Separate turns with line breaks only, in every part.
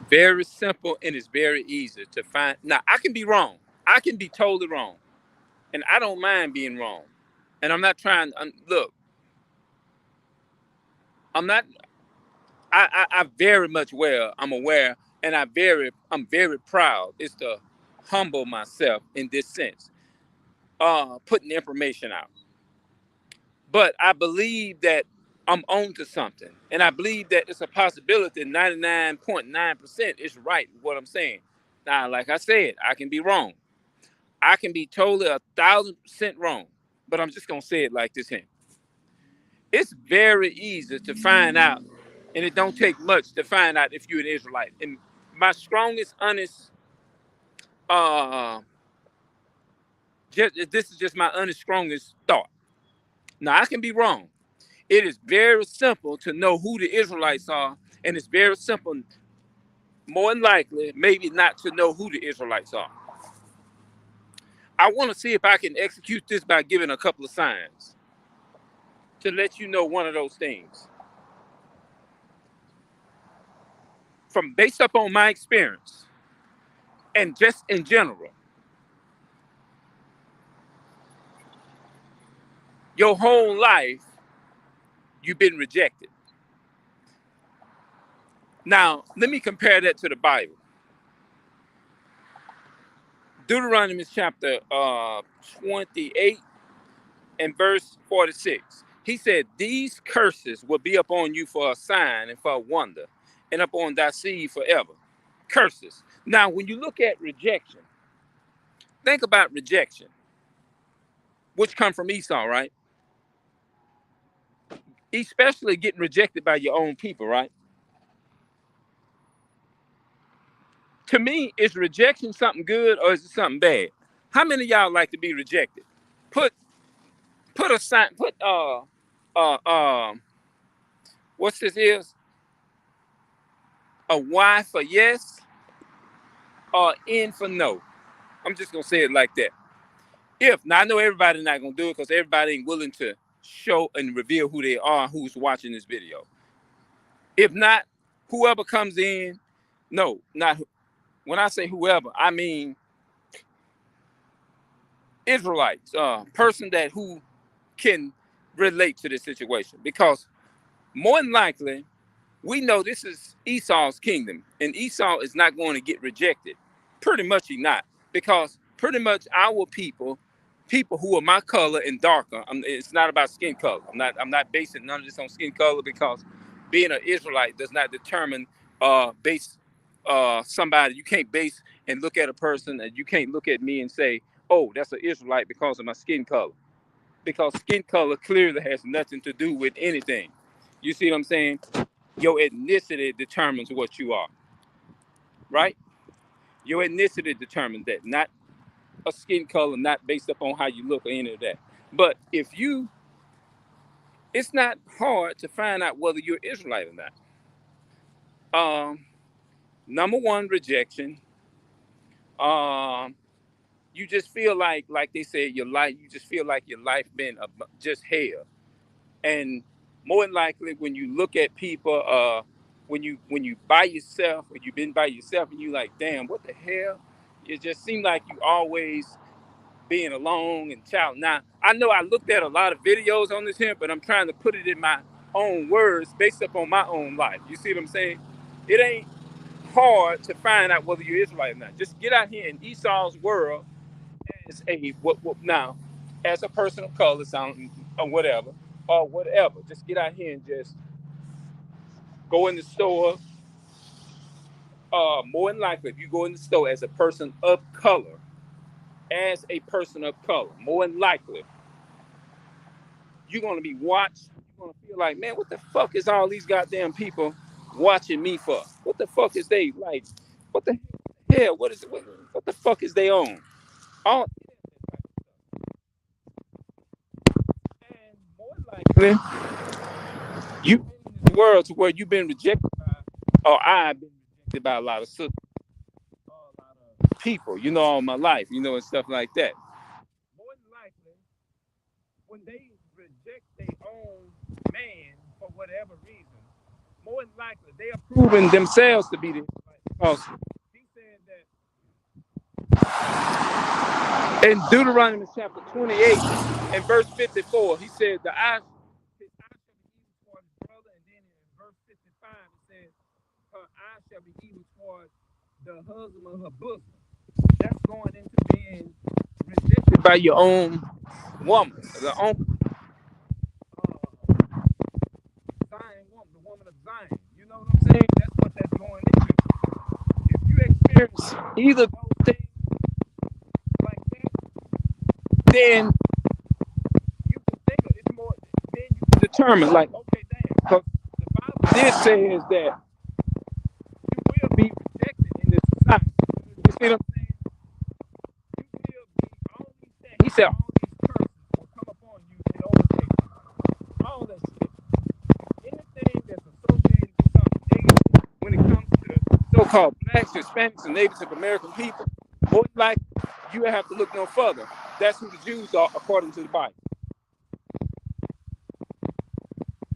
Very simple, and it's very easy to find. Now, I can be wrong. I can be totally wrong. And I don't mind being wrong. And I'm not trying. Look, I'm not. I very much well. I'm aware, and I'm very proud. It's to humble myself in this sense, putting information out. But I believe that I'm on to something, and I believe that it's a possibility. 99.9% is right. What I'm saying. Now, like I said, I can be wrong. I can be totally 1,000% wrong. But I'm just gonna say it like this here. It's very easy to find out, and it don't take much to find out if you're an Israelite. And my strongest, honest, uh, this is just my honest, strongest thought. Now I can be wrong. It is very simple to know who the Israelites are, and it's very simple, more than likely, maybe not to know who the Israelites are. I want to see if I can execute this by giving a couple of signs to let you know one of those things. From based upon my experience and just in general, your whole life you've been rejected. Now, let me compare that to the Bible. Deuteronomy chapter 28 and verse 46. He said, these curses will be upon you for a sign and for a wonder, and upon thy seed forever. Curses. Now, when you look at rejection, think about rejection, which come from Esau, right? Especially getting rejected by your own people, right? To me, is rejection something good or is it something bad? How many of y'all like to be rejected? Put put a sign. Put uh um. What's this is? A Y for yes or N for no. I'm just gonna say it like that. If now I know everybody's not gonna do it because everybody ain't willing to show and reveal who they are, who's watching this video. If not, whoever comes in, no, not when I say whoever, I mean Israelites, person that who can relate to this situation because more than likely we know this is Esau's kingdom and Esau is not going to get rejected. Pretty much he not because pretty much our people who are my color and darker. It's not about skin color. I'm not basing none of this on skin color because being an Israelite does not determine base somebody. You can't base and look at a person and you can't look at me and say, oh, that's an Israelite because of my skin color. Because skin color clearly has nothing to do with anything. You see what I'm saying? Your ethnicity determines what you are, right? Your ethnicity determines that, not a skin color, not based upon how you look or any of that. But if you, it's not hard to find out whether you're Israelite or not. Um, Number one, rejection. Um, you just feel like they said, your life. You just feel like your life been just hell. And more than likely, when you look at people, when you by yourself, or you've been by yourself, and you like, damn, what the hell? It just seems like you always being alone and child. Now, I know I looked at a lot of videos on this here, but I'm trying to put it in my own words based upon my own life. You see what I'm saying? It ain't hard to find out whether you're Israelite or not. Just get out here in Esau's world as a what now, as a person of color, sound or whatever, or whatever. Just get out here and just go in the store. More than likely, if you go in the store as a person of color, more than likely, you're gonna be watched. You're gonna feel like, man, what the fuck is all these goddamn people watching me for? What the fuck is they like? What the hell? What the fuck is they on? All and more likely, you been in this world to where you've been rejected by, or I've been rejected by a lot of sisters, a lot of people, all my life, and stuff like that. More than likely, when they reject their own man for whatever reason, more than likely they are proving themselves to be the Israelites. Because he said that in Deuteronomy chapter 28 and verse 54, he said his eye shall be evil towards his brother, and then in verse 55 it says her eye shall be evil towards the husband of her bosom. That's going into being rejected by your own woman, the own Zion woman, the woman of Zion. You know what I'm saying? That's what that's going into. If you experience either of those things like that, then you can think of it's more. Then you can determine, like, okay, damn, because the Bible did says that you will be rejected in this society. You see what I'm saying? You will be all these things. He said all these curses will come upon you and overtake you. All that shit. Anything that's associated with something negative when it comes to so-called blacks, Hispanics, and Native American people, more like you have to look no further. That's who the Jews are according to the Bible.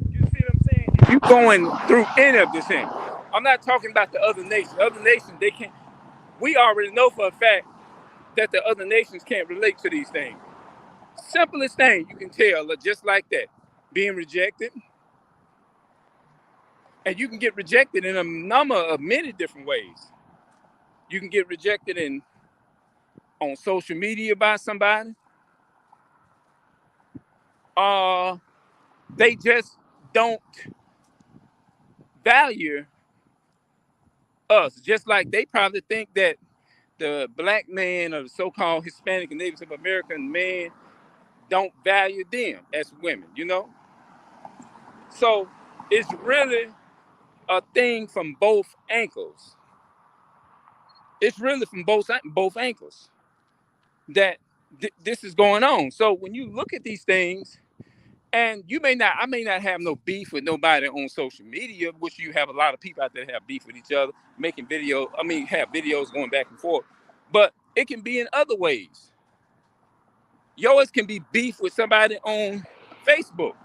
You see what I'm saying? If you're going through any of this thing, I'm not talking about the other nations. Other nations, they can't. We already know for a fact that the other nations can't relate to these things. Simplest thing you can tell, just like that, being rejected, and you can get rejected in a number of many different ways. You can get rejected on social media by somebody. They just don't value us. Just like they probably think that the black man or the so-called Hispanic and Native American man don't value them as women, you know? So it's really a thing from both ankles. It's really from both ankles that this is going on. So when you look at these things, and I may not have no beef with nobody on social media, which you have a lot of people out there that have beef with each other, making have videos going back and forth. But it can be in other ways. Yours can be beef with somebody on Facebook.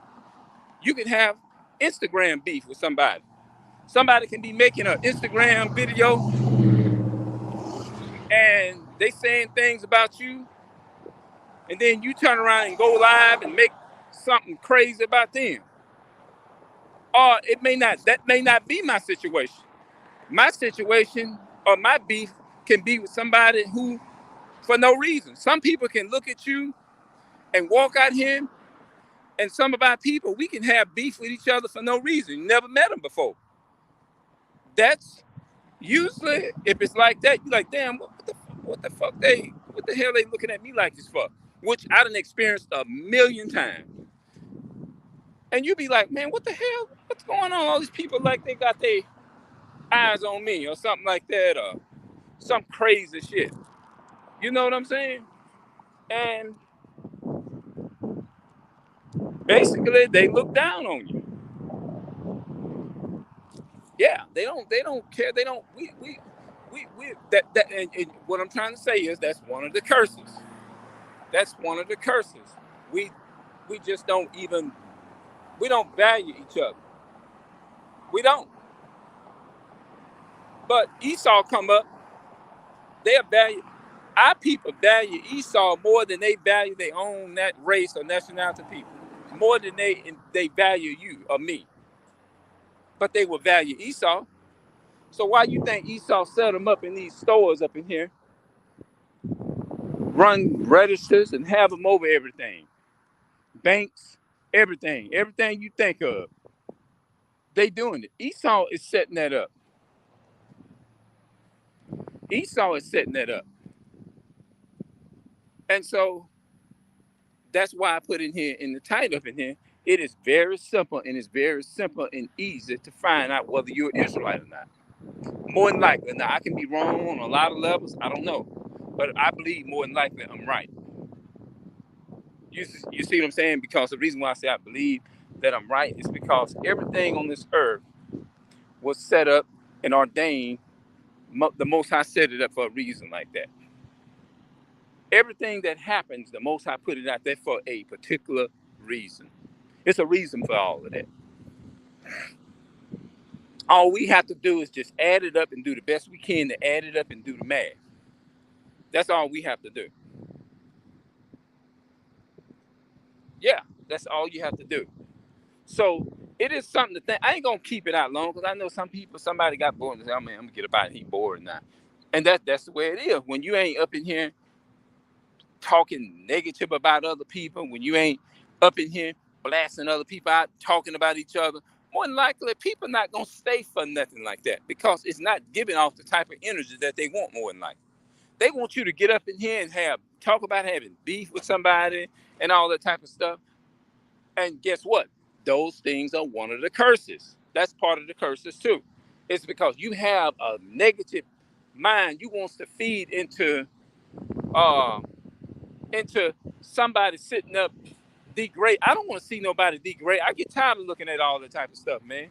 You can have Instagram beef with somebody. Somebody can be making an Instagram video and they saying things about you, and then you turn around and go live and make something crazy about them. Or that may not be my situation. My situation or my beef can be with somebody who, for no reason. Some people can look at you and walk out here, and some of our people, we can have beef with each other for no reason. You never met them before. That's usually, if it's like that, you're like, damn, what the fuck what the hell they looking at me like this for? Which I done experienced a million times. And you be like, man, what the hell? What's going on? All these people like they got their eyes on me or something like that, or some crazy shit. You know what I'm saying? And basically they look down on you. Yeah, they don't care. They don't we and what I'm trying to say is that's one of the curses. That's one of the curses. We we just we don't value each other. We don't. But Esau come up, they value our people value Esau more than they value their own that race or nationality people. More than they value you or me. But they will value Esau. So why you think Esau set them up in these stores up in here, run registers and have them over everything, banks, everything you think of, they doing it. Esau is setting that up. Esau is setting that up, and so that's why I put in here in the title up in here. It is very simple, and it's very simple and easy to find out whether you're an Israelite or not. More than likely, now I can be wrong on a lot of levels. I don't know, but I believe more than likely I'm right. You see what I'm saying? Because the reason why I say I believe that I'm right is because everything on this earth was set up and ordained. The Most High set it up for a reason like that. Everything that happens, the Most High put it out there for a particular reason. It's a reason for all of that. All we have to do is just add it up and do the best we can to add it up and do the math. That's all we have to do. Yeah, that's all you have to do. So it is something to think. I ain't gonna keep it out long because I know some people, somebody got bored and say, "Oh man, I'm gonna get about it. He bored now," and that's the way it is. When you ain't up in here talking negative about other people, when you ain't up in here blasting other people out, talking about each other, more than likely people not gonna stay for nothing like that because it's not giving off the type of energy that they want. More than likely, they want you to get up in here and have talk about having beef with somebody and all that type of stuff. And guess what? Those things are one of the curses. That's part of the curses too. It's because you have a negative mind. You wants to feed uh, into somebody sitting up degrade. I don't want to see nobody degrade. I get tired of looking at all that type of stuff, man.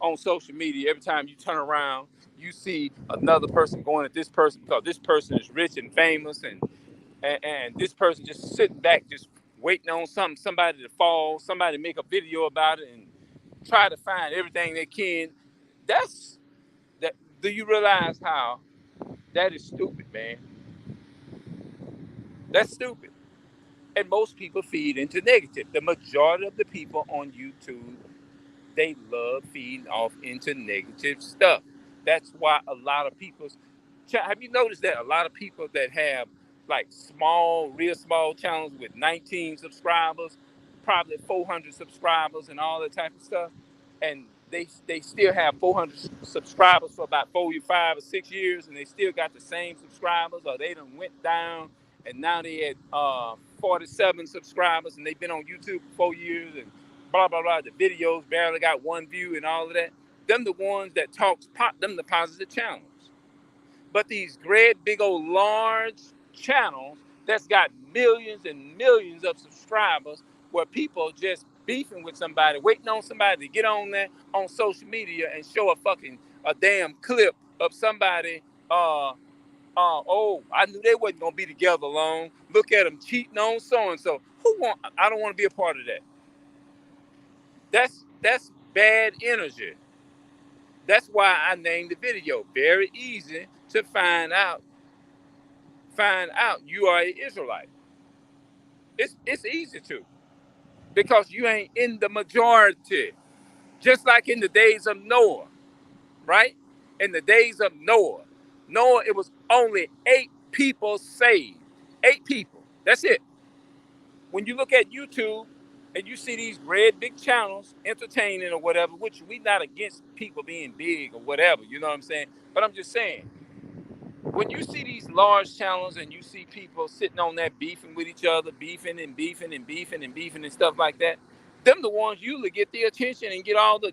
On social media, every time you turn around, you see another person going at this person because this person is rich and famous, and this person just sitting back, just waiting on somebody to fall, somebody to make a video about it, and try to find everything they can. That's that. Do you realize how that is stupid, man? That's stupid. And most people feed into negative. The majority of the people on YouTube, they love feeding off into negative stuff. That's why a lot of people's have you noticed that a lot of people that have like small, real small channels with 19 subscribers, probably 400 subscribers and all that type of stuff, and they still have 400 subscribers for about 4, 5, or 6 years, and they still got the same subscribers, or they done went down and now they had 47 subscribers and they've been on YouTube for 4 years and blah blah blah. The videos barely got one view and all of that. Them the ones that talks pop them the positive channels. But these great big old large channels that's got millions and millions of subscribers where people just beefing with somebody, waiting on somebody to get on there on social media and show a damn clip of somebody oh, I knew they wasn't gonna be together long. Look at them cheating on so and so. I don't want to be a part of that. That's bad energy. That's why I named the video. Very easy to find out you are an Israelite. It's easy to because you ain't in the majority. Just like in the days of Noah, right? In the days of Noah, it was only 8 people saved. 8 people. That's it. When you look at YouTube and you see these red big channels entertaining or whatever, which we not against people being big or whatever, you know what I'm saying? But I'm just saying, when you see these large channels and you see people sitting on that beefing with each other, beefing and beefing and beefing and beefing and stuff like that, them the ones usually get the attention and get all the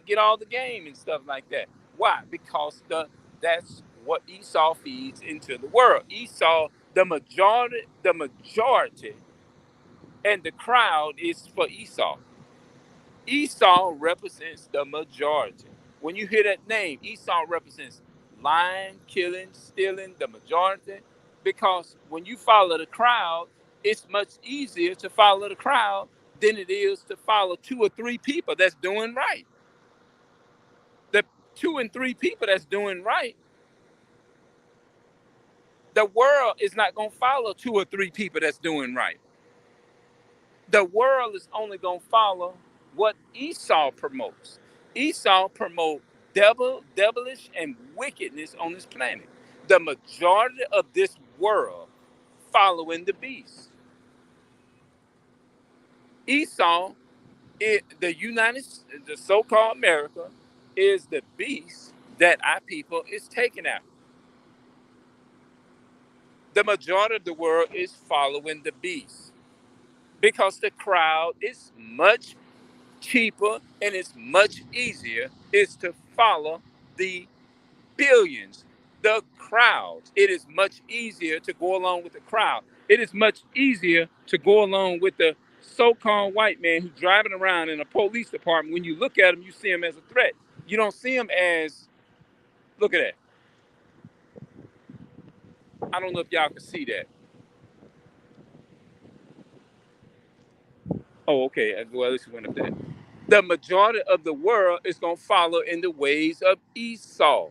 game and stuff like that. Why? Because that's what Esau feeds into the world. Esau, the majority and the crowd is for Esau. Esau represents the majority. When you hear that name, Esau represents lying, killing, stealing, the majority. Because when you follow the crowd, it's much easier to follow the crowd than it is to follow 2 or 3 people that's doing right. The 2 and 3 people that's doing right, the world is not going to follow 2 or 3 people that's doing right. The world is only going to follow what Esau promotes. Esau promotes devilish, and wickedness on this planet. The majority of this world following the beast. Esau, the so-called America, is the beast that our people is taking out. The majority of the world is following the beast because the crowd is much cheaper and it's much easier is to follow the billions, the crowds. It is much easier to go along with the crowd. It is much easier to go along with the so-called white man who's driving around in a police department. When you look at him, you see him as a threat. You don't see him as, look at that. I don't know if y'all can see that. Oh, okay. Well, at least we went up there. The majority of the world is going to follow in the ways of Esau.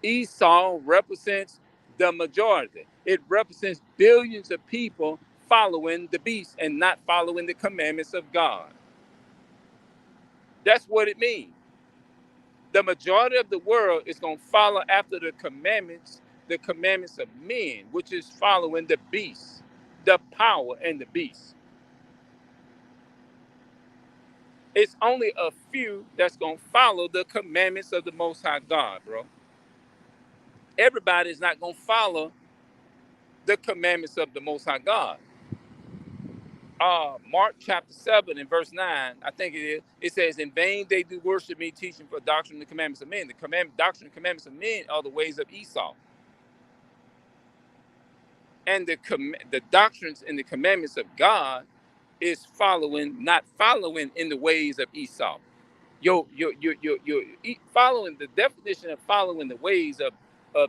Esau represents the majority. It represents billions of people following the beast and not following the commandments of God. That's what it means. The majority of the world is going to follow after the commandments of men, which is following the beast, the power and the beast. It's only a few that's going to follow the commandments of the Most High God, bro. Everybody is not going to follow the commandments of the Most High God. Mark chapter 7 and verse 9, I think it is, it says, in vain they do worship me, teaching for doctrine and the commandments of men. Doctrine and commandments of men are the ways of Esau. And the doctrines and the commandments of God is not following in the ways of Esau. Following the definition of following the ways of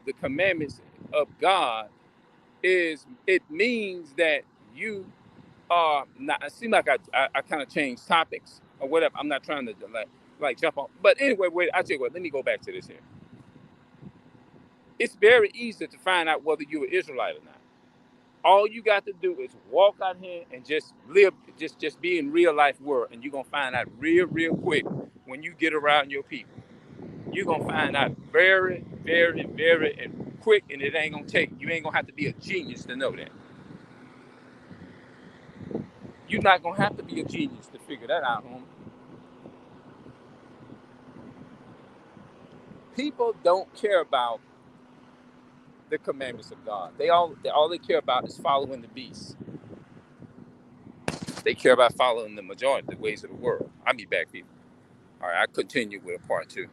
the commandments of God is, it means that you are not. It seems like I kind of changed topics or whatever. I'm not trying to like jump on. But anyway, wait. I tell you what. Let me go back to this here. It's very easy to find out whether you're an Israelite or not. All you got to do is walk out here and just live, just be in real life world, and you're gonna find out real quick when you get around your people. You're gonna find out very and quick, and it ain't gonna take. You ain't gonna have to be a genius to know that. You're not gonna have to be a genius to figure that out, homie. People don't care about the commandments of God. All they care about is following the beast. They care about following the majority, the ways of the world. I'll be back, people. All right, I continue with a part two.